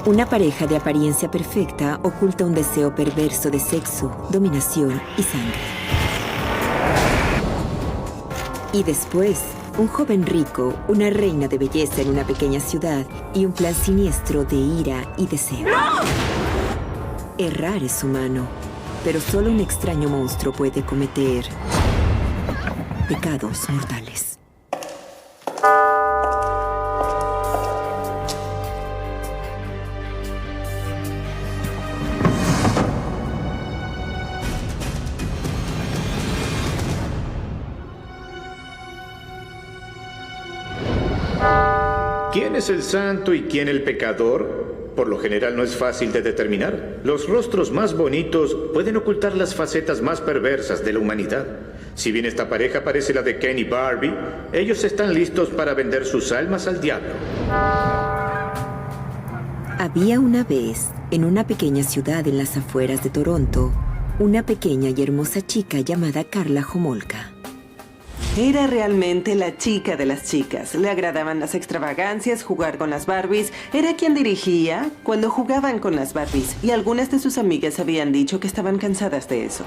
Una pareja de apariencia perfecta oculta un deseo perverso de sexo, dominación y sangre. Y después, un joven rico, una reina de belleza en una pequeña ciudad y un plan siniestro de ira y deseo. ¡No! Errar es humano, pero solo un extraño monstruo puede cometer pecados mortales. ¿Quién es el santo y quién el pecador? Por lo general no es fácil de determinar. Los rostros más bonitos pueden ocultar las facetas más perversas de la humanidad. Si bien esta pareja parece la de Ken y Barbie, ellos están listos para vender sus almas al diablo. Había una vez, en una pequeña ciudad en las afueras de Toronto, una pequeña y hermosa chica llamada Karla Homolka. Era realmente la chica de las chicas. Le agradaban las extravagancias, jugar con las Barbies. Era quien dirigía cuando jugaban con las Barbies. Y algunas de sus amigas habían dicho que estaban cansadas de eso.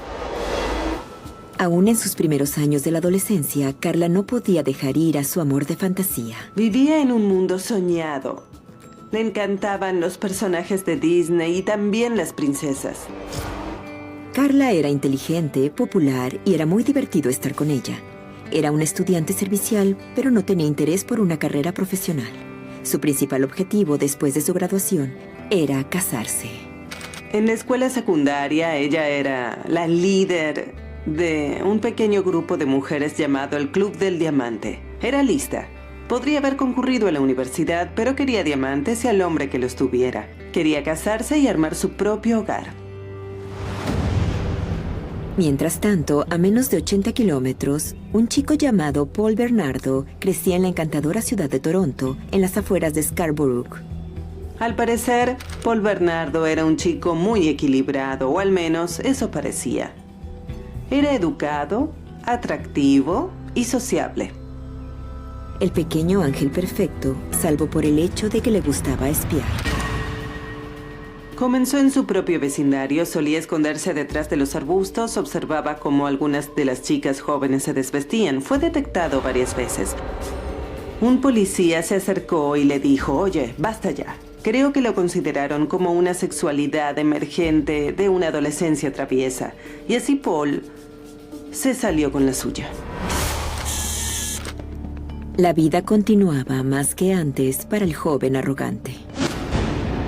Aún en sus primeros años de la adolescencia, Karla no podía dejar ir a su amor de fantasía. Vivía en un mundo soñado. Le encantaban los personajes de Disney y también las princesas. Karla era inteligente, popular y era muy divertido estar con ella. Era una estudiante servicial, pero no tenía interés por una carrera profesional. Su principal objetivo después de su graduación era casarse. En la escuela secundaria, ella era la líder de un pequeño grupo de mujeres llamado el Club del Diamante. Era lista. Podría haber concurrido a la universidad, pero quería diamantes y al hombre que los tuviera. Quería casarse y armar su propio hogar. Mientras tanto, a menos de 80 kilómetros, un chico llamado Paul Bernardo crecía en la encantadora ciudad de Toronto, en las afueras de Scarborough. Al parecer, Paul Bernardo era un chico muy equilibrado, o al menos eso parecía. Era educado, atractivo y sociable. El pequeño ángel perfecto, salvo por el hecho de que le gustaba espiar. Comenzó en su propio vecindario, solía esconderse detrás de los arbustos, observaba cómo algunas de las chicas jóvenes se desvestían. Fue detectado varias veces. Un policía se acercó y le dijo, oye, basta ya. Creo que lo consideraron como una sexualidad emergente de una adolescencia traviesa. Y así Paul se salió con la suya. La vida continuaba más que antes para el joven arrogante.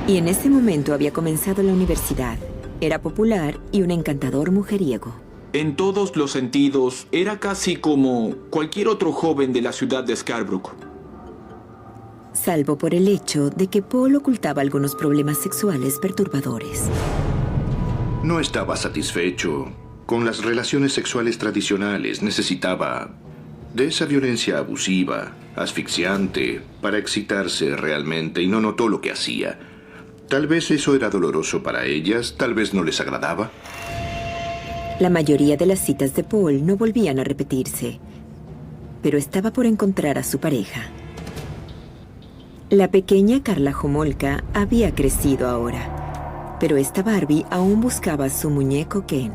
Y en ese momento había comenzado la universidad. Era popular y un encantador mujeriego. En todos los sentidos, era casi como cualquier otro joven de la ciudad de Scarborough. Salvo por el hecho de que Paul ocultaba algunos problemas sexuales perturbadores. No estaba satisfecho con las relaciones sexuales tradicionales. Necesitaba de esa violencia abusiva, asfixiante, para excitarse realmente, y no notó lo que hacía. Tal vez eso era doloroso para ellas, tal vez no les agradaba. La mayoría de las citas de Paul no volvían a repetirse, pero estaba por encontrar a su pareja. La pequeña Karla Homolka había crecido ahora, pero esta Barbie aún buscaba a su muñeco Ken.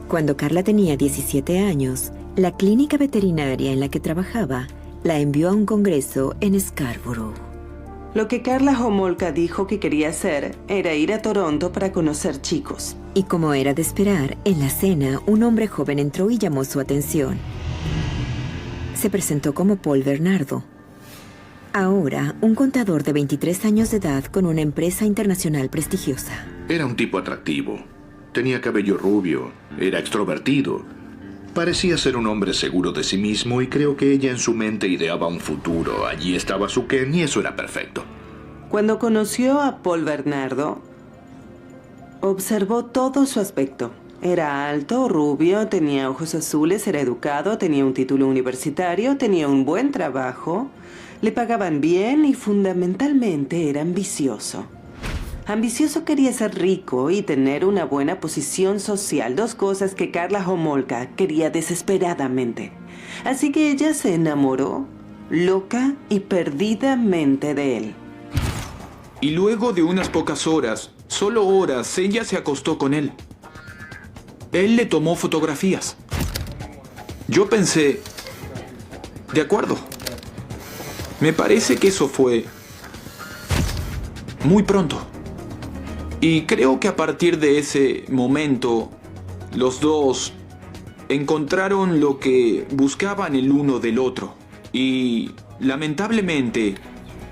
Cuando Karla tenía 17 años, la clínica veterinaria en la que trabajaba la envió a un congreso en Scarborough. Lo que Karla Homolka dijo que quería hacer era ir a Toronto para conocer chicos. Y como era de esperar, en la cena, un hombre joven entró y llamó su atención. Se presentó como Paul Bernardo. Ahora, un contador de 23 años de edad con una empresa internacional prestigiosa. Era un tipo atractivo. Tenía cabello rubio, era extrovertido. Parecía ser un hombre seguro de sí mismo y creo que ella en su mente ideaba un futuro. Allí estaba su Ken y eso era perfecto. Cuando conoció a Paul Bernardo, observó todo su aspecto. Era alto, rubio, tenía ojos azules, era educado, tenía un título universitario, tenía un buen trabajo, le pagaban bien y fundamentalmente era ambicioso. Ambicioso quería ser rico y tener una buena posición social, dos cosas que Karla Homolka quería desesperadamente. Así que ella se enamoró, loca y perdidamente de él. Y luego de unas pocas horas, solo horas, ella se acostó con él. Él le tomó fotografías. Yo pensé, de acuerdo. Me parece que eso fue muy pronto. Y creo que a partir de ese momento, los dos encontraron lo que buscaban el uno del otro. Y lamentablemente,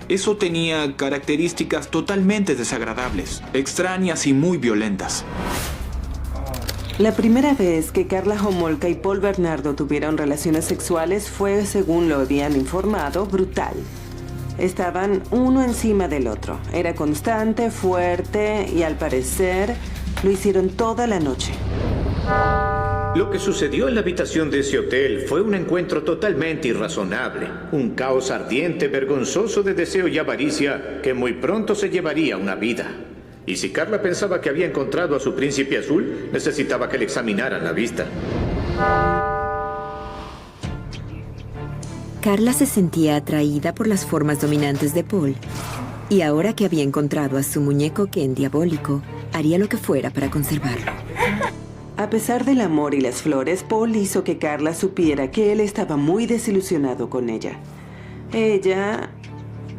eso tenía características totalmente desagradables, extrañas y muy violentas. La primera vez que Karla Homolka y Paul Bernardo tuvieron relaciones sexuales fue, según lo habían informado, brutal. Estaban uno encima del otro. Era constante, fuerte y, al parecer, lo hicieron toda la noche. Lo que sucedió en la habitación de ese hotel fue un encuentro totalmente irrazonable. Un caos ardiente, vergonzoso de deseo y avaricia que muy pronto se llevaría una vida. Y si Karla pensaba que había encontrado a su príncipe azul, necesitaba que le examinaran la vista. Karla se sentía atraída por las formas dominantes de Paul. Y ahora que había encontrado a su muñeco Ken diabólico, haría lo que fuera para conservarlo. A pesar del amor y las flores, Paul hizo que Karla supiera que él estaba muy desilusionado con ella. Ella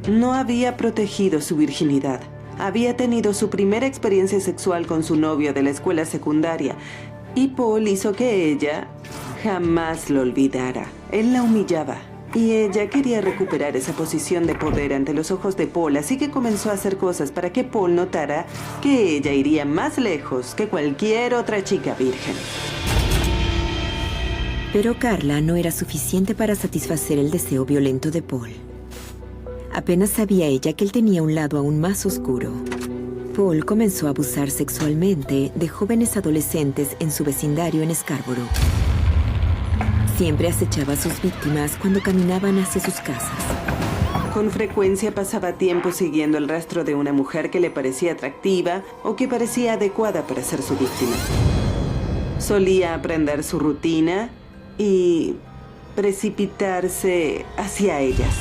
no había protegido su virginidad. Había tenido su primera experiencia sexual con su novio de la escuela secundaria. Y Paul hizo que ella jamás lo olvidara. Él la humillaba. Y ella quería recuperar esa posición de poder ante los ojos de Paul, así que comenzó a hacer cosas para que Paul notara que ella iría más lejos que cualquier otra chica virgen. Pero Karla no era suficiente para satisfacer el deseo violento de Paul. Apenas sabía ella que él tenía un lado aún más oscuro. Paul comenzó a abusar sexualmente de jóvenes adolescentes en su vecindario en Scarborough. Siempre acechaba a sus víctimas cuando caminaban hacia sus casas. Con frecuencia pasaba tiempo siguiendo el rastro de una mujer que le parecía atractiva o que parecía adecuada para ser su víctima. Solía aprender su rutina y precipitarse hacia ellas.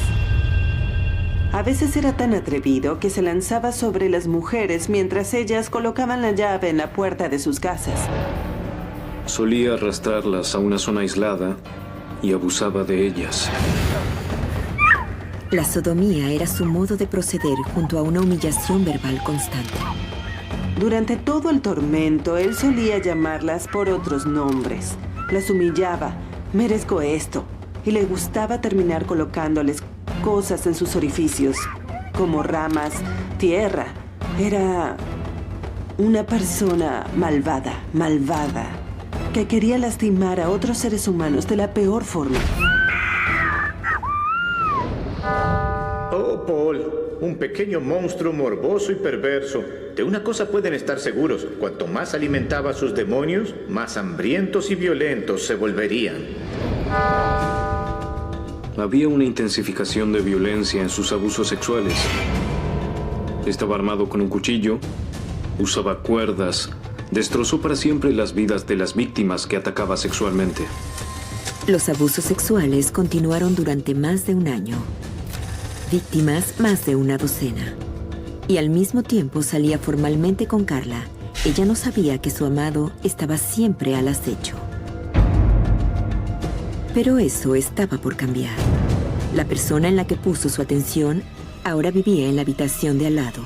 A veces era tan atrevido que se lanzaba sobre las mujeres mientras ellas colocaban la llave en la puerta de sus casas. Solía arrastrarlas a una zona aislada y abusaba de ellas. La sodomía era su modo de proceder junto a una humillación verbal constante. Durante todo el tormento, él solía llamarlas por otros nombres. Las humillaba. Merezco esto. Y le gustaba terminar colocándoles cosas en sus orificios, como ramas, tierra. Era una persona malvada, que quería lastimar a otros seres humanos de la peor forma. Oh, Paul, un pequeño monstruo morboso y perverso. De una cosa pueden estar seguros: cuanto más alimentaba a sus demonios, más hambrientos y violentos se volverían. Había una intensificación de violencia en sus abusos sexuales. Estaba armado con un cuchillo, usaba cuerdas, destrozó para siempre las vidas de las víctimas que atacaba sexualmente. Los abusos sexuales continuaron durante más de un año. Víctimas más de una docena. Y al mismo tiempo salía formalmente con Karla. Ella no sabía que su amado estaba siempre al acecho. Pero eso estaba por cambiar. La persona en la que puso su atención ahora vivía en la habitación de al lado.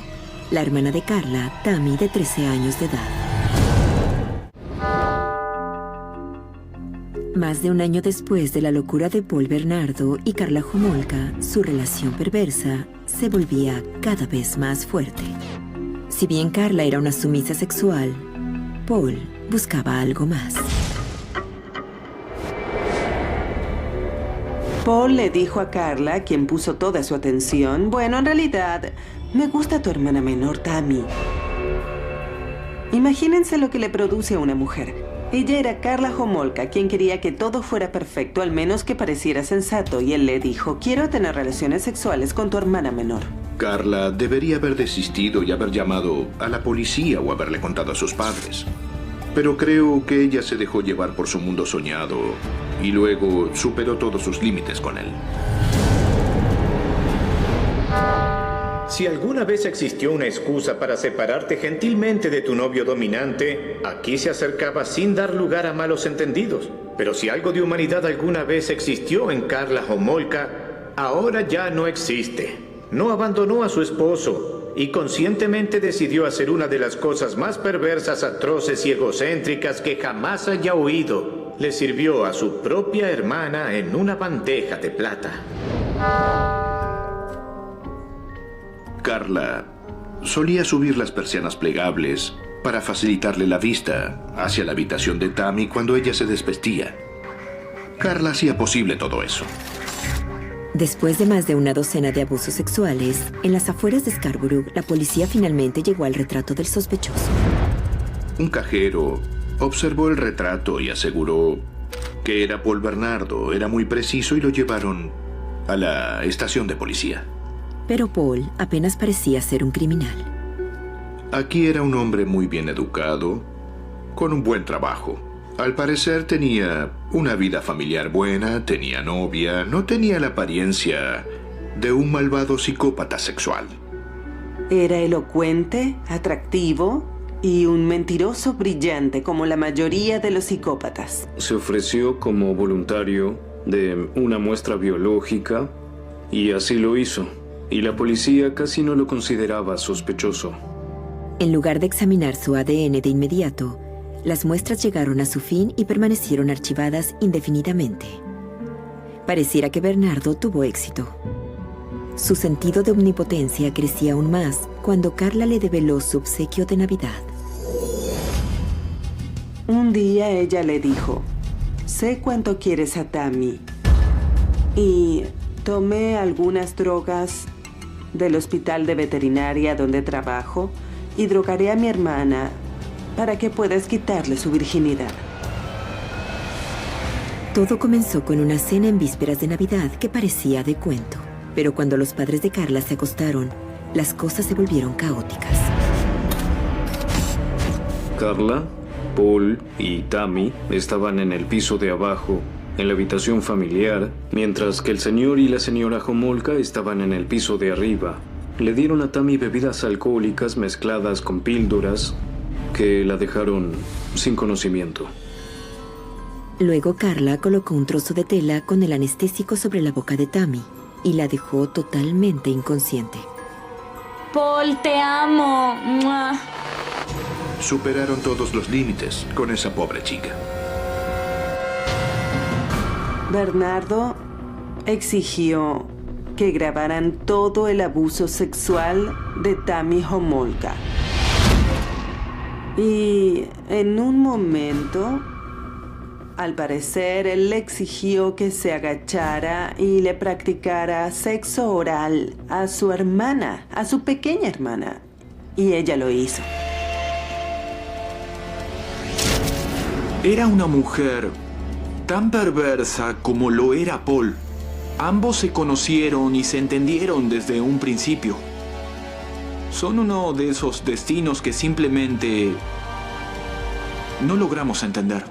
La hermana de Karla, Tammy, de 13 años de edad. Más de un año después de la locura de Paul Bernardo y Karla Homolka, su relación perversa se volvía cada vez más fuerte. Si bien Karla era una sumisa sexual, Paul buscaba algo más. Paul le dijo a Karla, quien puso toda su atención, bueno, en realidad, me gusta tu hermana menor, Tammy. Imagínense lo que le produce a una mujer. Ella era Karla Homolka, quien quería que todo fuera perfecto, al menos que pareciera sensato, y él le dijo, quiero tener relaciones sexuales con tu hermana menor. Karla debería haber desistido y haber llamado a la policía o haberle contado a sus padres. Pero creo que ella se dejó llevar por su mundo soñado y luego superó todos sus límites con él. Si alguna vez existió una excusa para separarte gentilmente de tu novio dominante, aquí se acercaba sin dar lugar a malos entendidos. Pero si algo de humanidad alguna vez existió en Karla Homolka, ahora ya no existe. No abandonó a su esposo y conscientemente decidió hacer una de las cosas más perversas, atroces y egocéntricas que jamás haya oído. Le sirvió a su propia hermana en una bandeja de plata. Karla solía subir las persianas plegables para facilitarle la vista hacia la habitación de Tammy cuando ella se desvestía. Karla hacía posible todo eso. Después de más de una docena de abusos sexuales, en las afueras de Scarborough, la policía finalmente llegó al retrato del sospechoso. Un cajero observó el retrato y aseguró que era Paul Bernardo. Era muy preciso y lo llevaron a la estación de policía. Pero Paul apenas parecía ser un criminal. Aquí era un hombre muy bien educado, con un buen trabajo. Al parecer tenía una vida familiar buena, tenía novia, no tenía la apariencia de un malvado psicópata sexual. Era elocuente, atractivo y un mentiroso brillante como la mayoría de los psicópatas. Se ofreció como voluntario de una muestra biológica y así lo hizo. Y la policía casi no lo consideraba sospechoso. En lugar de examinar su ADN de inmediato, las muestras llegaron a su fin y permanecieron archivadas indefinidamente. Pareciera que Bernardo tuvo éxito. Su sentido de omnipotencia crecía aún más cuando Karla le develó su obsequio de Navidad. Un día ella le dijo: sé cuánto quieres a Tammy y tomé algunas drogas del hospital de veterinaria donde trabajo y drogaré a mi hermana para que puedas quitarle su virginidad. Todo comenzó con una cena en vísperas de Navidad que parecía de cuento. Pero cuando los padres de Karla se acostaron, las cosas se volvieron caóticas. Karla, Paul y Tammy estaban en el piso de abajo, en la habitación familiar, mientras que el señor y la señora Homolka estaban en el piso de arriba. Le dieron a Tammy bebidas alcohólicas mezcladas con píldoras que la dejaron sin conocimiento. Luego Karla colocó un trozo de tela con el anestésico sobre la boca de Tammy y la dejó totalmente inconsciente. Paul, te amo. ¡Mua! Superaron todos los límites con esa pobre chica. Bernardo exigió que grabaran todo el abuso sexual de Tammy Homolka. Y en un momento, al parecer, él le exigió que se agachara y le practicara sexo oral a su hermana, a su pequeña hermana. Y ella lo hizo. Era una mujer tan perversa como lo era Paul. Ambos se conocieron y se entendieron desde un principio. Son uno de esos destinos que simplemente no logramos entender.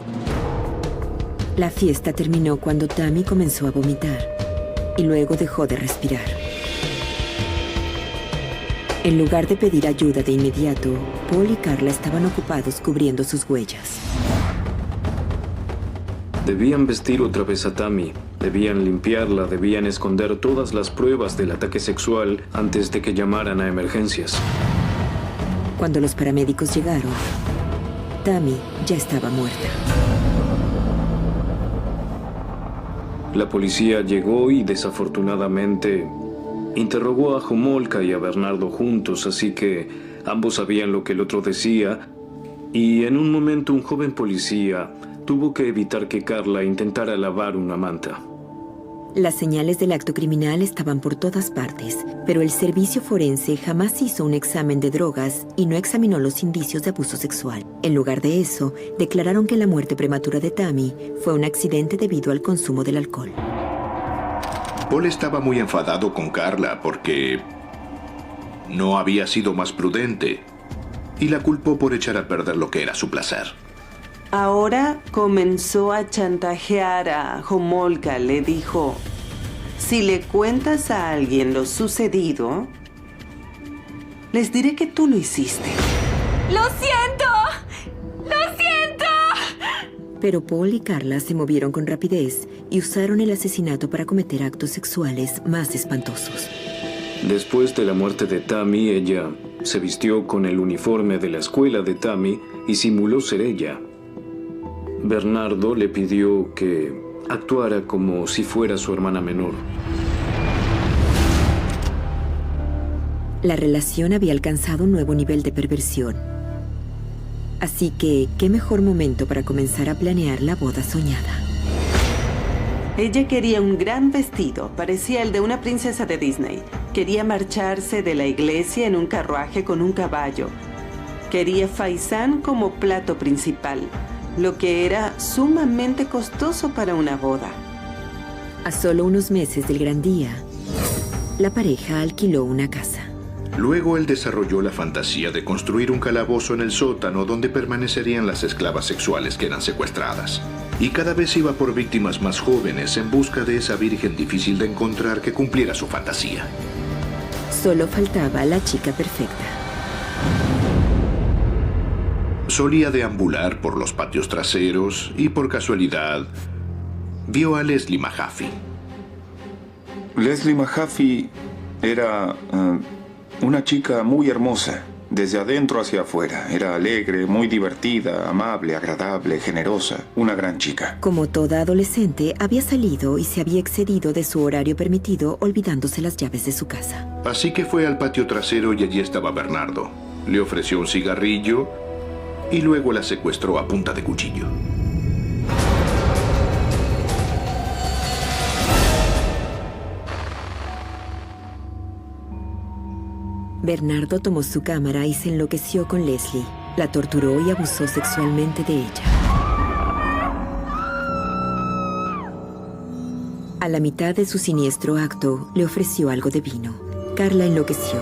La fiesta terminó cuando Tammy comenzó a vomitar y luego dejó de respirar. En lugar de pedir ayuda de inmediato, Paul y Karla estaban ocupados cubriendo sus huellas. Debían vestir otra vez a Tammy, debían limpiarla, debían esconder todas las pruebas del ataque sexual antes de que llamaran a emergencias. Cuando los paramédicos llegaron, Tammy ya estaba muerta. La policía llegó y desafortunadamente interrogó a Homolka y a Bernardo juntos, así que ambos sabían lo que el otro decía, y en un momento un joven policía tuvo que evitar que Karla intentara lavar una manta. Las señales del acto criminal estaban por todas partes, pero el servicio forense jamás hizo un examen de drogas y no examinó los indicios de abuso sexual. En lugar de eso, declararon que la muerte prematura de Tammy fue un accidente debido al consumo del alcohol. Paul estaba muy enfadado con Karla porque no había sido más prudente y la culpó por echar a perder lo que era su placer. Ahora comenzó a chantajear a Homolka. Le dijo: si le cuentas a alguien lo sucedido, Les diré que tú lo hiciste. ¡Lo siento! ¡Lo siento! Pero Paul y Carla se movieron con rapidez y usaron el asesinato para cometer actos sexuales más espantosos. Después de la muerte de Tammy, ella se vistió con el uniforme de la escuela de Tammy y simuló ser ella. Bernardo le pidió que actuara como si fuera su hermana menor. La relación había alcanzado un nuevo nivel de perversión. Así que, ¿qué mejor momento para comenzar a planear la boda soñada? Ella quería un gran vestido, parecía el de una princesa de Disney. Quería marcharse de la iglesia en un carruaje con un caballo. Quería faisán como plato principal, lo que era sumamente costoso para una boda. A solo unos meses del gran día, la pareja alquiló una casa. Luego él desarrolló la fantasía de construir un calabozo en el sótano donde permanecerían las esclavas sexuales que eran secuestradas. Y cada vez iba por víctimas más jóvenes en busca de esa virgen difícil de encontrar que cumpliera su fantasía. Solo faltaba la chica perfecta. Solía deambular por los patios traseros y por casualidad vio a Leslie Mahaffey. Leslie Mahaffey era una chica muy hermosa, desde adentro hacia afuera. Era alegre, muy divertida, amable, agradable, generosa, una gran chica. Como toda adolescente, había salido y se había excedido de su horario permitido, olvidándose las llaves de su casa. Así que fue al patio trasero y allí estaba Bernardo. Le ofreció un cigarrillo y luego la secuestró a punta de cuchillo. Bernardo tomó su cámara y se enloqueció con Leslie. La torturó y abusó sexualmente de ella. A la mitad de su siniestro acto, le ofreció algo de vino. Carla enloqueció.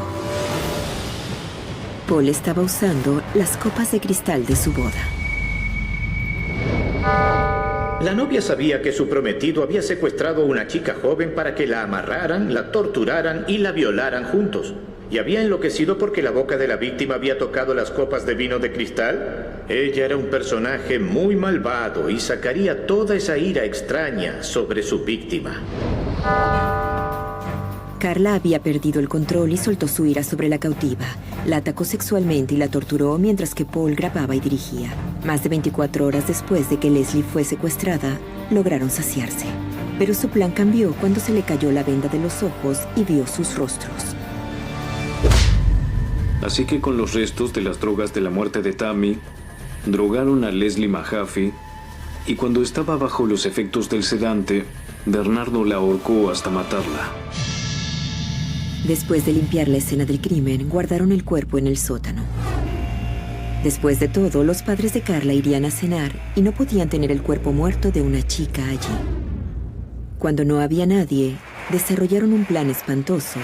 Paul estaba usando las copas de cristal de su boda. La novia sabía que su prometido había secuestrado a una chica joven para que la amarraran, la torturaran y la violaran juntos. ¿Y había enloquecido porque la boca de la víctima había tocado las copas de vino de cristal? Ella era un personaje muy malvado y sacaría toda esa ira extraña sobre su víctima. Carla había perdido el control y soltó su ira sobre la cautiva. La atacó sexualmente y la torturó mientras que Paul grababa y dirigía. Más de 24 horas después de que Leslie fue secuestrada, lograron saciarse. Pero su plan cambió cuando se le cayó la venda de los ojos y vio sus rostros. Así que con los restos de las drogas de la muerte de Tammy, drogaron a Leslie Mahaffey y cuando estaba bajo los efectos del sedante, Bernardo la ahorcó hasta matarla. Después de limpiar la escena del crimen, guardaron el cuerpo en el sótano. Después de todo, los padres de Carla irían a cenar y no podían tener el cuerpo muerto de una chica allí. Cuando no había nadie, desarrollaron un plan espantoso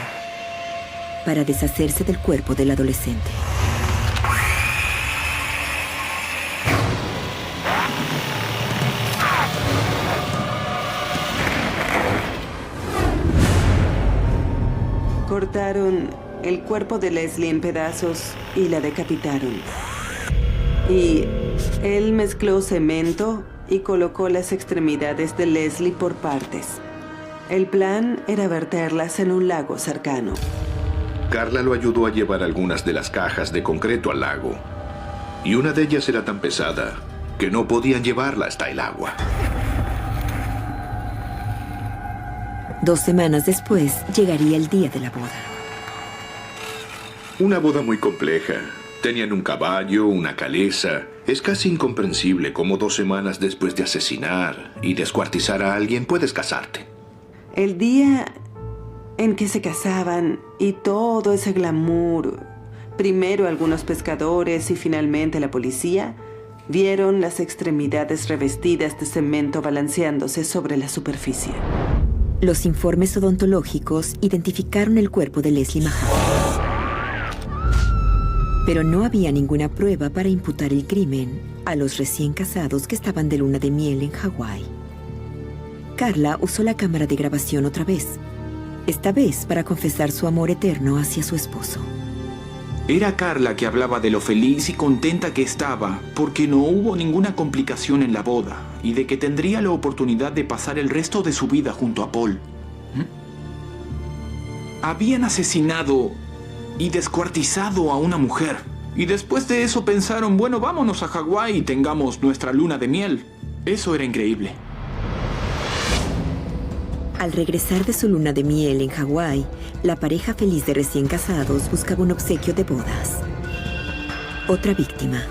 para deshacerse del cuerpo del adolescente. Cortaron el cuerpo de Leslie en pedazos y la decapitaron. Y él mezcló cemento y colocó las extremidades de Leslie por partes. El plan era verterlas en un lago cercano. Carla lo ayudó a llevar algunas de las cajas de concreto al lago. Y una de ellas era tan pesada que no podían llevarla hasta el agua. 2 semanas después, llegaría el día de la boda. Una boda muy compleja. Tenían un caballo, una calesa. Es casi incomprensible cómo 2 semanas después de asesinar y descuartizar a alguien puedes casarte. El día en que se casaban y todo ese glamour, primero algunos pescadores y finalmente la policía, vieron las extremidades revestidas de cemento balanceándose sobre la superficie. Los informes odontológicos identificaron el cuerpo de Leslie Mahaffey. Pero no había ninguna prueba para imputar el crimen a los recién casados que estaban de luna de miel en Hawái. Carla usó la cámara de grabación otra vez, esta vez para confesar su amor eterno hacia su esposo. Era Carla que hablaba de lo feliz y contenta que estaba porque no hubo ninguna complicación en la boda y de que tendría la oportunidad de pasar el resto de su vida junto a Paul. Habían asesinado y descuartizado a una mujer. Y después de eso pensaron, bueno, vámonos a Hawái y tengamos nuestra luna de miel. Eso era increíble. Al regresar de su luna de miel en Hawái, la pareja feliz de recién casados buscaba un obsequio de bodas. Otra víctima.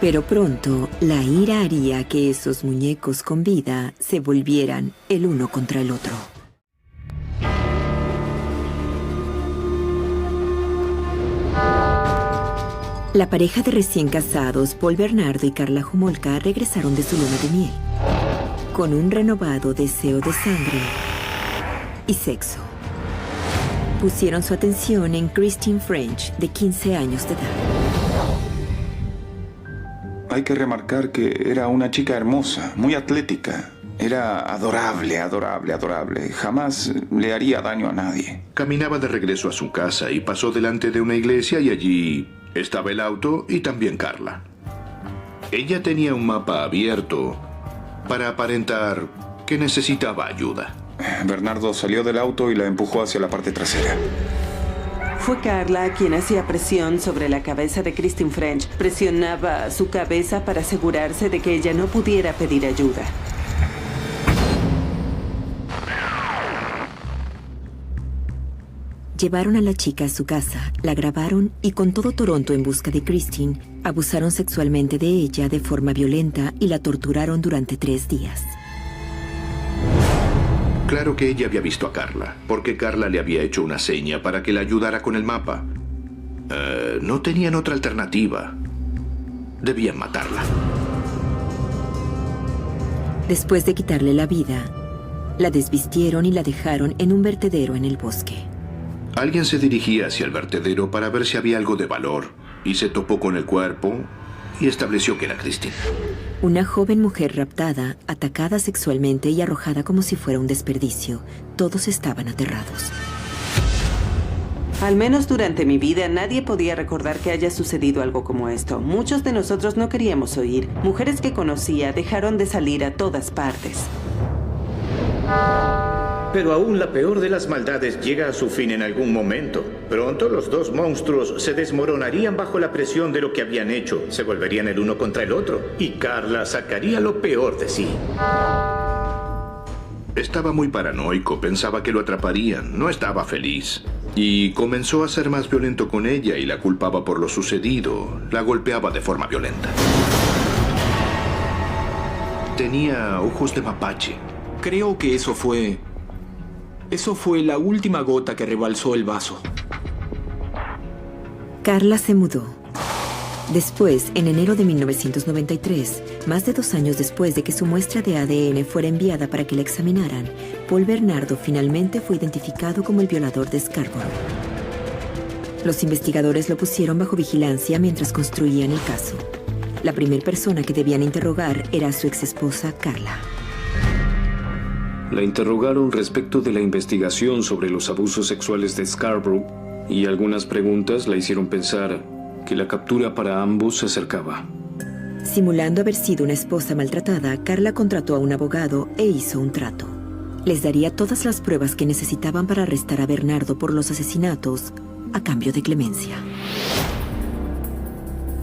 Pero pronto, la ira haría que esos muñecos con vida se volvieran el uno contra el otro. La pareja de recién casados, Paul Bernardo y Carla Homolka, regresaron de su luna de miel, con un renovado deseo de sangre y sexo. Pusieron su atención en Christine French, de 15 años de edad. Hay que remarcar que era una chica hermosa, muy atlética. Era adorable, adorable, adorable. Jamás le haría daño a nadie. Caminaba de regreso a su casa y pasó delante de una iglesia y allí estaba el auto y también Carla. Ella tenía un mapa abierto para aparentar que necesitaba ayuda. Bernardo salió del auto y la empujó hacia la parte trasera. Fue Carla quien hacía presión sobre la cabeza de Christine French. Presionaba su cabeza para asegurarse de que ella no pudiera pedir ayuda. Llevaron a la chica a su casa, la grabaron y con todo Toronto en busca de Christine, abusaron sexualmente de ella de forma violenta y la torturaron durante 3 días. Claro que ella había visto a Carla, porque Carla le había hecho una seña para que la ayudara con el mapa. No tenían otra alternativa. Debían matarla. Después de quitarle la vida, la desvistieron y la dejaron en un vertedero en el bosque. Alguien se dirigía hacia el vertedero para ver si había algo de valor y se topó con el cuerpo y estableció que era Christine. Una joven mujer raptada, atacada sexualmente y arrojada como si fuera un desperdicio. Todos estaban aterrados. Al menos durante mi vida, nadie podía recordar que haya sucedido algo como esto. Muchos de nosotros no queríamos oír. Mujeres que conocía dejaron de salir a todas partes. Pero aún la peor de las maldades llega a su fin en algún momento. Pronto los dos monstruos se desmoronarían bajo la presión de lo que habían hecho. Se volverían el uno contra el otro. Y Carla sacaría lo peor de sí. Estaba muy paranoico, pensaba que lo atraparían, no estaba feliz. Y comenzó a ser más violento con ella y la culpaba por lo sucedido. La golpeaba de forma violenta. Tenía ojos de mapache. Creo que eso fue la última gota que rebalsó el vaso. Carla se mudó. Después, en enero de 1993, más de 2 años después de que su muestra de ADN fuera enviada para que la examinaran, Paul Bernardo finalmente fue identificado como el violador de Scarborough. Los investigadores lo pusieron bajo vigilancia mientras construían el caso. La primera persona que debían interrogar era su exesposa, Carla. La interrogaron respecto de la investigación sobre los abusos sexuales de Scarborough y algunas preguntas la hicieron pensar que la captura para ambos se acercaba. Simulando haber sido una esposa maltratada, Carla contrató a un abogado e hizo un trato. Les daría todas las pruebas que necesitaban para arrestar a Bernardo por los asesinatos a cambio de clemencia.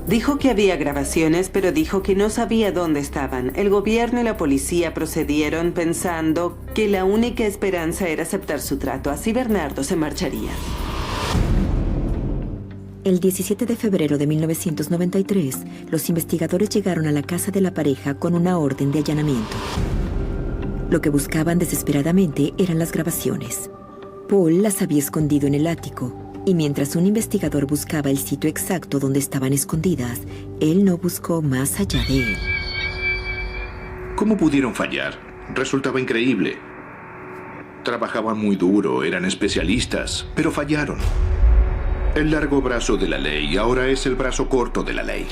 Dijo que había grabaciones, pero dijo que no sabía dónde estaban. El gobierno y la policía procedieron pensando que la única esperanza era aceptar su trato. Así Bernardo se marcharía. El 17 de febrero de 1993, los investigadores llegaron a la casa de la pareja con una orden de allanamiento. Lo que buscaban desesperadamente eran las grabaciones. Paul las había escondido en el ático, y mientras un investigador buscaba el sitio exacto donde estaban escondidas, él no buscó más allá de él. ¿Cómo pudieron fallar? Resultaba increíble. Trabajaban muy duro, eran especialistas, pero fallaron. El largo brazo de la ley ahora es el brazo corto de la ley.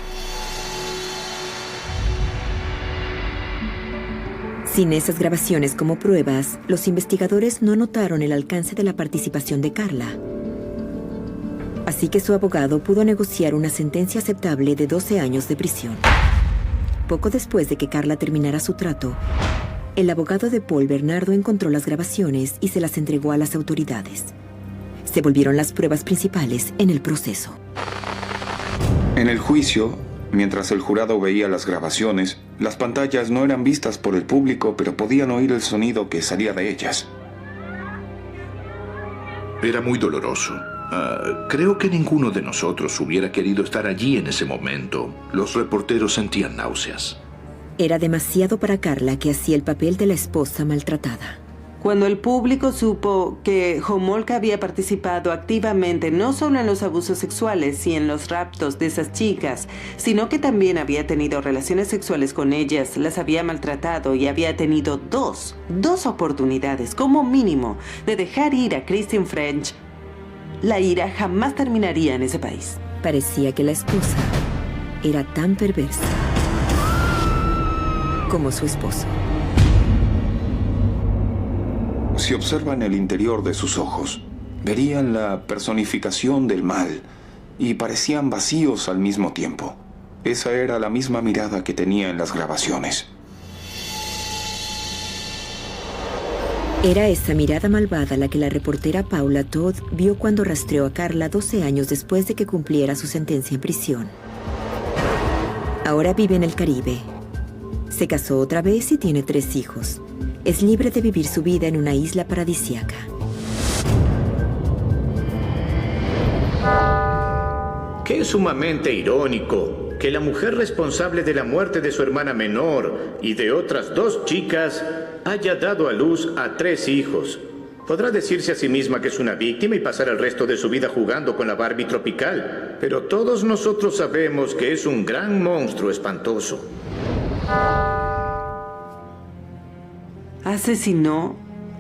Sin esas grabaciones como pruebas, los investigadores no notaron el alcance de la participación de Carla. Así que su abogado pudo negociar una sentencia aceptable de 12 años de prisión. Poco después de que Carla terminara su trato, el abogado de Paul Bernardo encontró las grabaciones y se las entregó a las autoridades. Se volvieron las pruebas principales en el proceso. En el juicio, mientras el jurado veía las grabaciones, las pantallas no eran vistas por el público, pero podían oír el sonido que salía de ellas. Era muy doloroso. Creo que ninguno de nosotros hubiera querido estar allí en ese momento. Los reporteros sentían náuseas. Era demasiado para Carla, que hacía el papel de la esposa maltratada. Cuando el público supo que Homolka había participado activamente no solo en los abusos sexuales y en los raptos de esas chicas, sino que también había tenido relaciones sexuales con ellas, las había maltratado y había tenido dos oportunidades, como mínimo, de dejar ir a Christine French, la ira jamás terminaría en ese país. Parecía que la esposa era tan perversa como su esposo. Si observan el interior de sus ojos, verían la personificación del mal y parecían vacíos al mismo tiempo. Esa era la misma mirada que tenía en las grabaciones. Era esa mirada malvada la que la reportera Paula Todd vio cuando rastreó a Carla 12 años después de que cumpliera su sentencia en prisión. Ahora vive en el Caribe. Se casó otra vez y tiene 3 hijos. Es libre de vivir su vida en una isla paradisíaca. Qué sumamente irónico que la mujer responsable de la muerte de su hermana menor y de otras 2 chicas haya dado a luz a 3 hijos. Podrá decirse a sí misma que es una víctima y pasar el resto de su vida jugando con la Barbie tropical, pero todos nosotros sabemos que es un gran monstruo espantoso. Asesinó,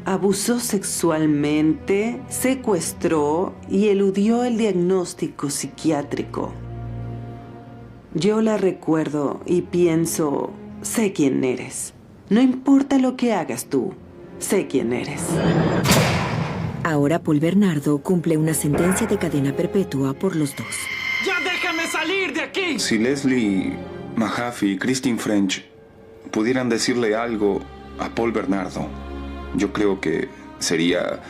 abusó sexualmente, secuestró y eludió el diagnóstico psiquiátrico. Yo la recuerdo y pienso, sé quién eres. No importa lo que hagas tú, sé quién eres. Ahora Paul Bernardo cumple una sentencia de cadena perpetua por los 2. ¡Ya déjame salir de aquí! Si Leslie Mahaffey y Christine French pudieran decirle algo a Paul Bernardo, yo creo que sería: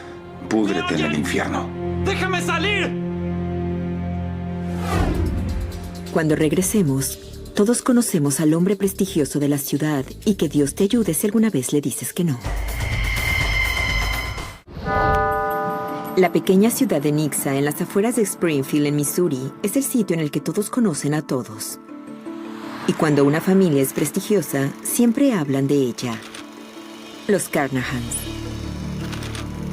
púdrete en el infierno. ¡Déjame salir! Cuando regresemos, todos conocemos al hombre prestigioso de la ciudad y que Dios te ayude si alguna vez le dices que no. La pequeña ciudad de Nixa, en las afueras de Springfield, en Missouri, es el sitio en el que todos conocen a todos. Y cuando una familia es prestigiosa, siempre hablan de ella. Los Carnahans.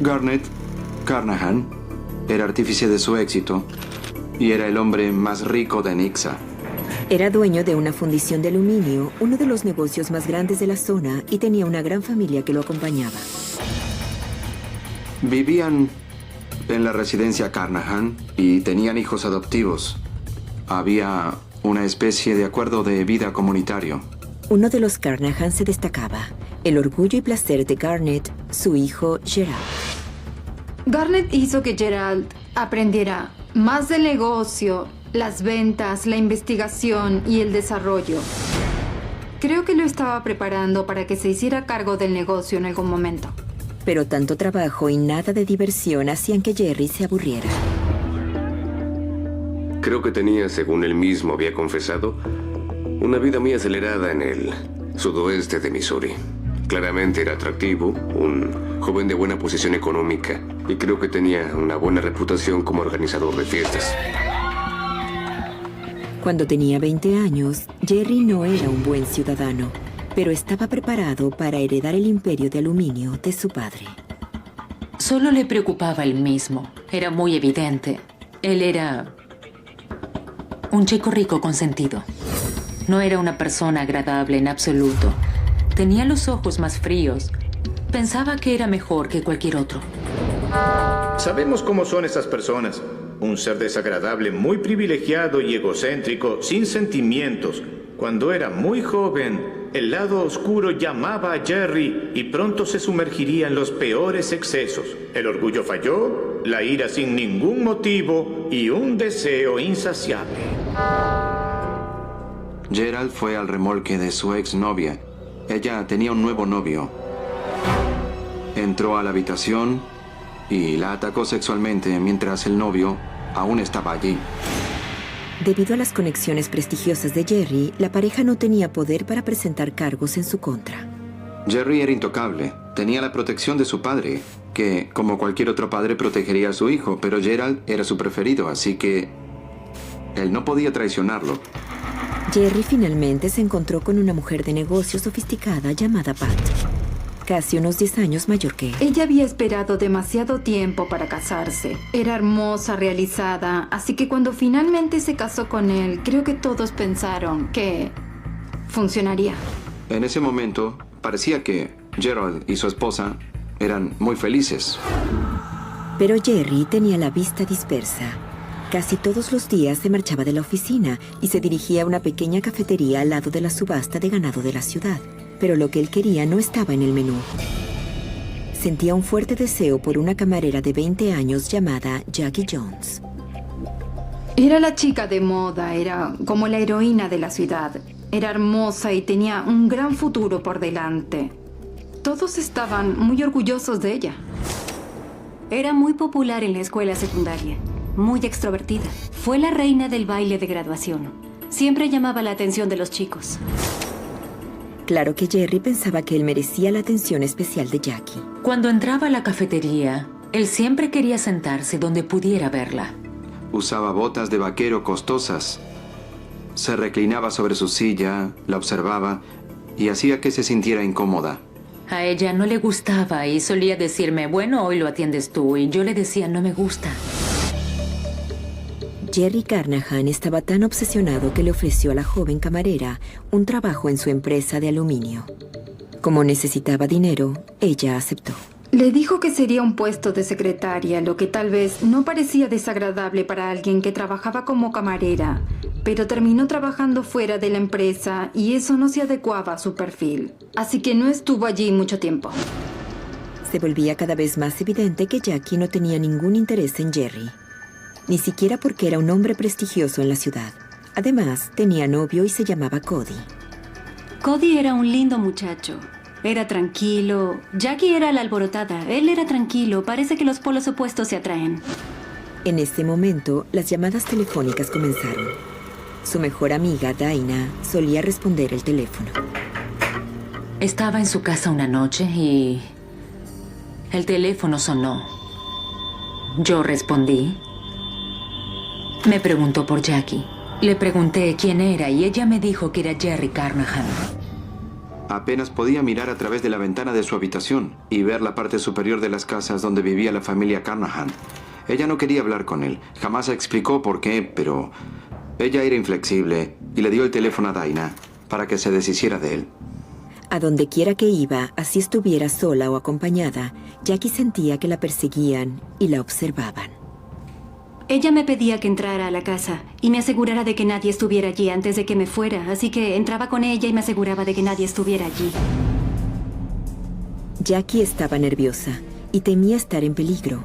Garnet Carnahan era artífice de su éxito y era el hombre más rico de Nixa. Era dueño de una fundición de aluminio, uno de los negocios más grandes de la zona, y tenía una gran familia que lo acompañaba. Vivían en la residencia Carnahan y tenían hijos adoptivos. Había una especie de acuerdo de vida comunitario. Uno de los Carnahan se destacaba: el orgullo y placer de Garnet, su hijo Gerald. Garnet hizo que Gerald aprendiera más del negocio, las ventas, la investigación y el desarrollo. Creo que lo estaba preparando para que se hiciera cargo del negocio en algún momento. Pero tanto trabajo y nada de diversión hacían que Jerry se aburriera. Creo que tenía, según él mismo había confesado, una vida muy acelerada en el sudoeste de Missouri. Claramente era atractivo, un joven de buena posición económica, y creo que tenía una buena reputación como organizador de fiestas. Cuando tenía 20 años, Jerry no era un buen ciudadano, pero estaba preparado para heredar el imperio de aluminio de su padre. Solo le preocupaba él mismo. Era muy evidente. Él era un chico rico consentido. No era una persona agradable en absoluto. Tenía los ojos más fríos. Pensaba que era mejor que cualquier otro. Sabemos cómo son esas personas. Un ser desagradable, muy privilegiado y egocéntrico, sin sentimientos. Cuando era muy joven, el lado oscuro llamaba a Jerry y pronto se sumergiría en los peores excesos. El orgullo falló, la ira sin ningún motivo y un deseo insaciable. Gerald fue al remolque de su exnovia. Ella tenía un nuevo novio. Entró a la habitación y la atacó sexualmente mientras el novio aún estaba allí. Debido a las conexiones prestigiosas de Jerry, la pareja no tenía poder para presentar cargos en su contra. Jerry era intocable. Tenía la protección de su padre, que, como cualquier otro padre, protegería a su hijo, pero Gerald era su preferido, así que él no podía traicionarlo. Jerry finalmente se encontró con una mujer de negocios sofisticada llamada Pat, casi unos 10 años mayor que él. Ella había esperado demasiado tiempo para casarse. Era hermosa, realizada, así que cuando finalmente se casó con él, creo que todos pensaron que funcionaría. En ese momento, parecía que Gerald y su esposa eran muy felices. Pero Jerry tenía la vista dispersa. Casi todos los días se marchaba de la oficina y se dirigía a una pequeña cafetería al lado de la subasta de ganado de la ciudad. Pero lo que él quería no estaba en el menú. Sentía un fuerte deseo por una camarera de 20 años llamada Jackie Jones. Era la chica de moda, era como la heroína de la ciudad. Era hermosa y tenía un gran futuro por delante. Todos estaban muy orgullosos de ella. Era muy popular en la escuela secundaria, muy extrovertida. Fue la reina del baile de graduación. Siempre llamaba la atención de los chicos. Claro que Jerry pensaba que él merecía la atención especial de Jackie. Cuando entraba a la cafetería, él siempre quería sentarse donde pudiera verla. Usaba botas de vaquero costosas. Se reclinaba sobre su silla, la observaba y hacía que se sintiera incómoda. A ella no le gustaba y solía decirme, bueno, hoy lo atiendes tú, y yo le decía, no me gusta. Jerry Carnahan estaba tan obsesionado que le ofreció a la joven camarera un trabajo en su empresa de aluminio. Como necesitaba dinero, ella aceptó. Le dijo que sería un puesto de secretaria, lo que tal vez no parecía desagradable para alguien que trabajaba como camarera, pero terminó trabajando fuera de la empresa y eso no se adecuaba a su perfil. Así que no estuvo allí mucho tiempo. Se volvía cada vez más evidente que Jackie no tenía ningún interés en Jerry. Ni siquiera porque era un hombre prestigioso en la ciudad. Además, tenía novio y se llamaba Cody. Cody era un lindo muchacho. Era tranquilo. Jackie era la alborotada. Él era tranquilo. Parece que los polos opuestos se atraen. En ese momento, las llamadas telefónicas comenzaron. Su mejor amiga, Dinah, solía responder el teléfono. Estaba en su casa una noche y el teléfono sonó. Yo respondí. Me preguntó por Jackie. Le pregunté quién era y ella me dijo que era Jerry Carnahan. Apenas podía mirar a través de la ventana de su habitación y ver la parte superior de las casas donde vivía la familia Carnahan. Ella no quería hablar con él. Jamás explicó por qué, pero ella era inflexible y le dio el teléfono a Dinah para que se deshiciera de él. A donde quiera que iba, así estuviera sola o acompañada, Jackie sentía que la perseguían y la observaban. Ella me pedía que entrara a la casa y me asegurara de que nadie estuviera allí antes de que me fuera, así que entraba con ella y me aseguraba de que nadie estuviera allí. Jackie estaba nerviosa y temía estar en peligro.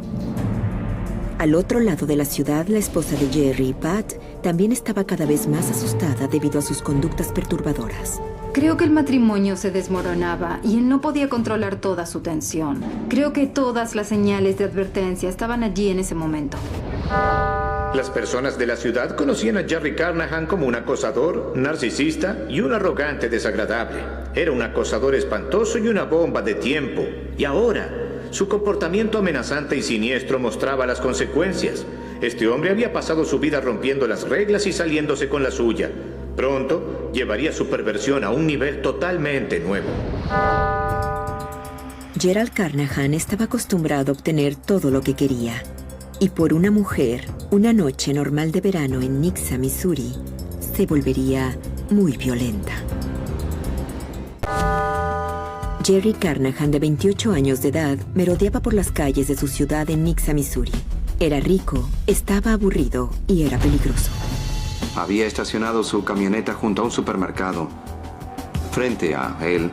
Al otro lado de la ciudad, la esposa de Jerry, Pat, también estaba cada vez más asustada debido a sus conductas perturbadoras. Creo que el matrimonio se desmoronaba y él no podía controlar toda su tensión. Creo que todas las señales de advertencia estaban allí en ese momento. Las personas de la ciudad conocían a Jerry Carnahan como un acosador, narcisista y un arrogante desagradable. Era un acosador espantoso y una bomba de tiempo. Y ahora, su comportamiento amenazante y siniestro mostraba las consecuencias. Este hombre había pasado su vida rompiendo las reglas y saliéndose con la suya. Pronto, llevaría su perversión a un nivel totalmente nuevo. Gerald Carnahan estaba acostumbrado a obtener todo lo que quería. Y por una mujer, una noche normal de verano en Nixa, Missouri, se volvería muy violenta. Jerry Carnahan, de 28 años de edad, merodeaba por las calles de su ciudad en Nixa, Missouri. Era rico, estaba aburrido y era peligroso. Había estacionado su camioneta junto a un supermercado, frente a él,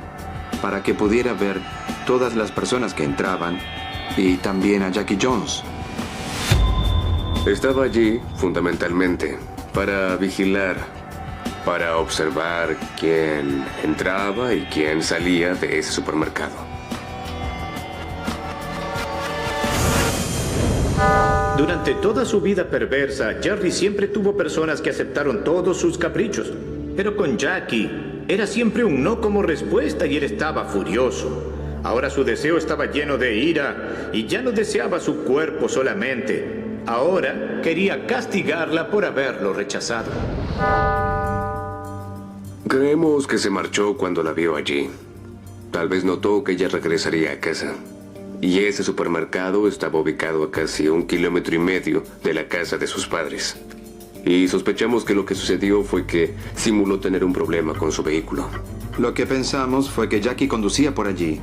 para que pudiera ver todas las personas que entraban y también a Jackie Jones. Estaba allí, fundamentalmente, para vigilar, para observar quién entraba y quién salía de ese supermercado. Durante toda su vida perversa, Jerry siempre tuvo personas que aceptaron todos sus caprichos. Pero con Jackie, era siempre un no como respuesta y él estaba furioso. Ahora su deseo estaba lleno de ira y ya no deseaba su cuerpo solamente. Ahora quería castigarla por haberlo rechazado. Creemos que se marchó cuando la vio allí. Tal vez notó que ella regresaría a casa. Y ese supermercado estaba ubicado a casi 1,5 kilómetros de la casa de sus padres. Y sospechamos que lo que sucedió fue que simuló tener un problema con su vehículo. Lo que pensamos fue que Jackie conducía por allí.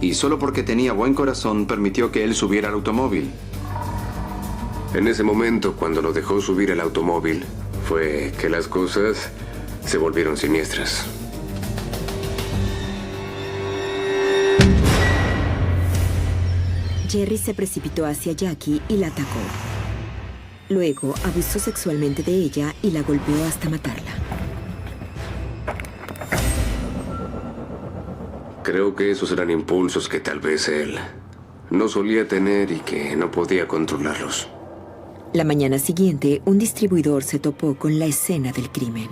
Y solo porque tenía buen corazón permitió que él subiera al automóvil. En ese momento, cuando lo dejó subir al automóvil, fue que las cosas se volvieron siniestras. Jerry se precipitó hacia Jackie y la atacó. Luego abusó sexualmente de ella y la golpeó hasta matarla. Creo que esos eran impulsos que tal vez él no solía tener y que no podía controlarlos. La mañana siguiente, un distribuidor se topó con la escena del crimen.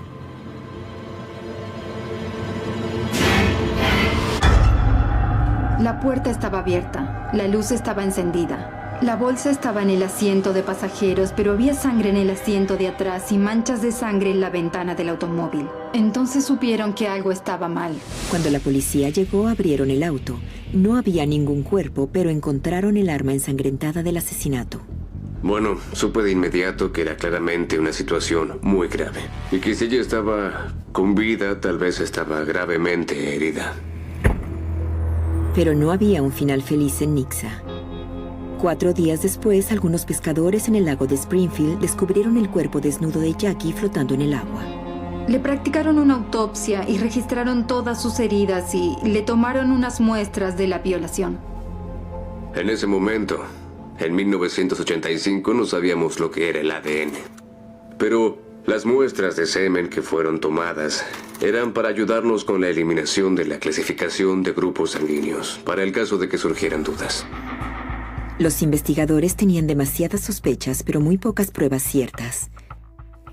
La puerta estaba abierta, la luz estaba encendida. La bolsa estaba en el asiento de pasajeros, pero había sangre en el asiento de atrás y manchas de sangre en la ventana del automóvil. Entonces supieron que algo estaba mal. Cuando la policía llegó, abrieron el auto. No había ningún cuerpo, pero encontraron el arma ensangrentada del asesinato. Bueno, supe de inmediato que era claramente una situación muy grave. Y que si ella estaba con vida, tal vez estaba gravemente herida. Pero no había un final feliz en Nixa. 4 días después, algunos pescadores en el lago de Springfield descubrieron el cuerpo desnudo de Jackie flotando en el agua. Le practicaron una autopsia y registraron todas sus heridas y le tomaron unas muestras de la violación. En ese momento, en 1985, no sabíamos lo que era el ADN. Pero las muestras de semen que fueron tomadas eran para ayudarnos con la eliminación de la clasificación de grupos sanguíneos, para el caso de que surgieran dudas. Los investigadores tenían demasiadas sospechas, pero muy pocas pruebas ciertas.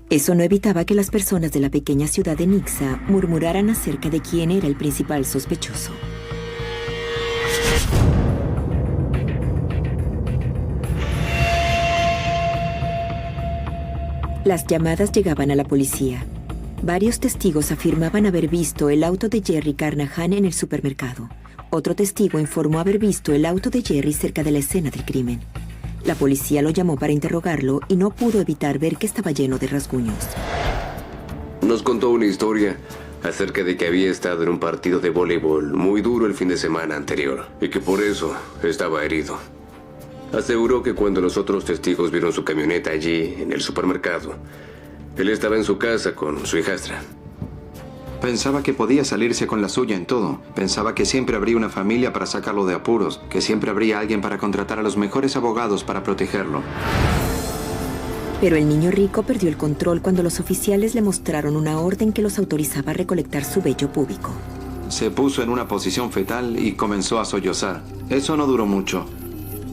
Eso no evitaba que las personas de la pequeña ciudad de Nixa murmuraran acerca de quién era el principal sospechoso. Las llamadas llegaban a la policía. Varios testigos afirmaban haber visto el auto de Jerry Carnahan en el supermercado. Otro testigo informó haber visto el auto de Jerry cerca de la escena del crimen. La policía lo llamó para interrogarlo y no pudo evitar ver que estaba lleno de rasguños. Nos contó una historia acerca de que había estado en un partido de voleibol muy duro el fin de semana anterior y que por eso estaba herido. Aseguró que cuando los otros testigos vieron su camioneta allí, en el supermercado, él estaba en su casa con su hijastra. Pensaba que podía salirse con la suya en todo. Pensaba que siempre habría una familia para sacarlo de apuros, que siempre habría alguien para contratar a los mejores abogados para protegerlo. Pero el niño rico perdió el control cuando los oficiales le mostraron una orden que los autorizaba a recolectar su vello púbico. Se puso en una posición fetal y comenzó a sollozar. Eso no duró mucho.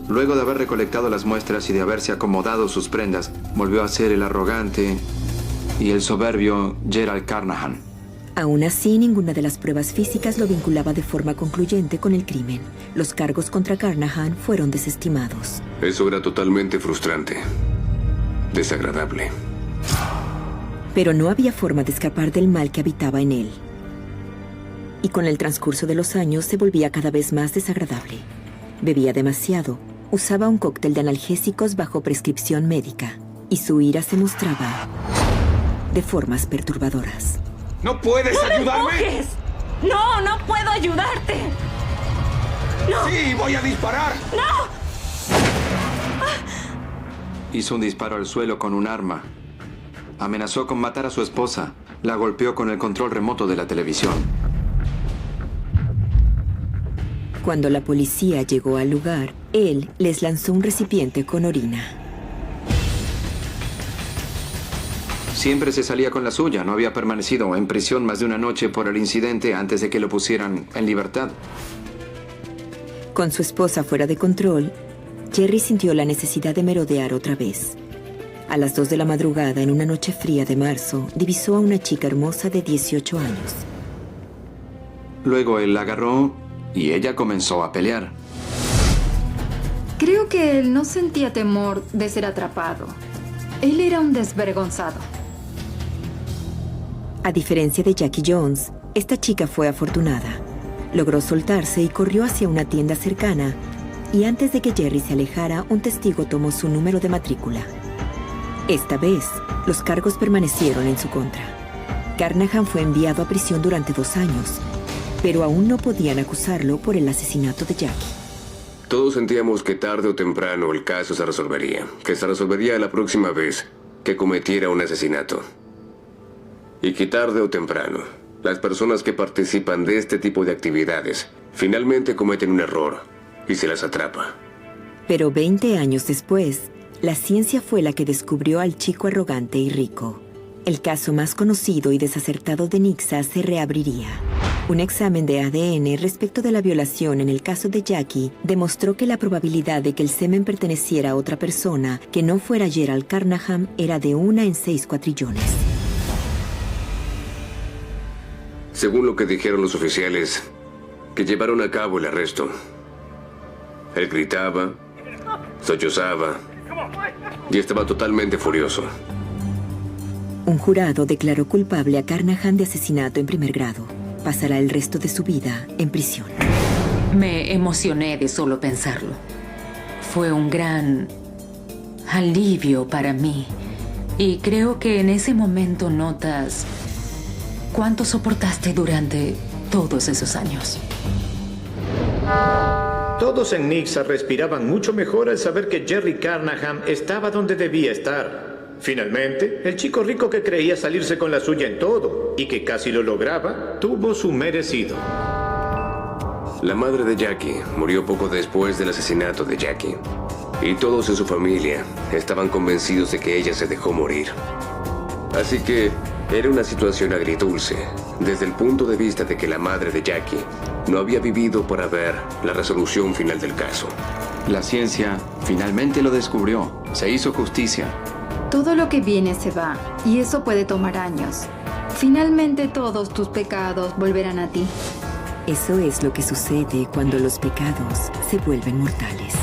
Luego de haber recolectado las muestras y de haberse acomodado sus prendas, volvió a ser el arrogante y el soberbio Gerald Carnahan. Aún así, ninguna de las pruebas físicas lo vinculaba de forma concluyente con el crimen. Los cargos contra Carnahan fueron desestimados. Eso era totalmente frustrante. Desagradable. Pero no había forma de escapar del mal que habitaba en él. Y con el transcurso de los años se volvía cada vez más desagradable. Bebía demasiado, usaba un cóctel de analgésicos bajo prescripción médica, y su ira se mostraba de formas perturbadoras. ¿No puedes ayudarme? ¡Empujes! ¡No, no puedo ayudarte! ¡No! ¡Sí, voy a disparar! ¡No! Hizo un disparo al suelo con un arma. Amenazó con matar a su esposa. La golpeó con el control remoto de la televisión. Cuando la policía llegó al lugar, él les lanzó un recipiente con orina. Siempre se salía con la suya. No había permanecido en prisión más de una noche por el incidente antes de que lo pusieran en libertad. Con su esposa fuera de control, Jerry sintió la necesidad de merodear otra vez. A las 2 de la madrugada, en una noche fría de marzo, divisó a una chica hermosa de 18 años. Luego él la agarró y ella comenzó a pelear. Creo que él no sentía temor de ser atrapado. Él era un desvergonzado. A diferencia de Jackie Jones, esta chica fue afortunada. Logró soltarse y corrió hacia una tienda cercana, y antes de que Jerry se alejara, un testigo tomó su número de matrícula. Esta vez, los cargos permanecieron en su contra. Carnahan fue enviado a prisión durante 2 años, pero aún no podían acusarlo por el asesinato de Jackie. Todos sentíamos que tarde o temprano el caso se resolvería, que se resolvería la próxima vez que cometiera un asesinato. Y que tarde o temprano, las personas que participan de este tipo de actividades finalmente cometen un error y se las atrapa. Pero 20 años después, la ciencia fue la que descubrió al chico arrogante y rico. El caso más conocido y desacertado de Nixa se reabriría. Un examen de ADN respecto de la violación en el caso de Jackie demostró que la probabilidad de que el semen perteneciera a otra persona que no fuera Gerald Carnahan era de 1 en 6 cuatrillones. Según lo que dijeron los oficiales que llevaron a cabo el arresto, él gritaba, sollozaba y estaba totalmente furioso. Un jurado declaró culpable a Carnahan de asesinato en primer grado. Pasará el resto de su vida en prisión. Me emocioné de solo pensarlo. Fue un gran alivio para mí. Y creo que en ese momento notas cuánto soportaste durante todos esos años. Todos en Nixa respiraban mucho mejor al saber que Jerry Carnahan estaba donde debía estar. Finalmente, el chico rico que creía salirse con la suya en todo y que casi lo lograba, tuvo su merecido. La madre de Jackie murió poco después del asesinato de Jackie. Y todos en su familia estaban convencidos de que ella se dejó morir. Así que era una situación agridulce, desde el punto de vista de que la madre de Jackie no había vivido para ver la resolución final del caso. La ciencia finalmente lo descubrió. Se hizo justicia. Todo lo que viene se va, y eso puede tomar años. Finalmente todos tus pecados volverán a ti. Eso es lo que sucede cuando los pecados se vuelven mortales.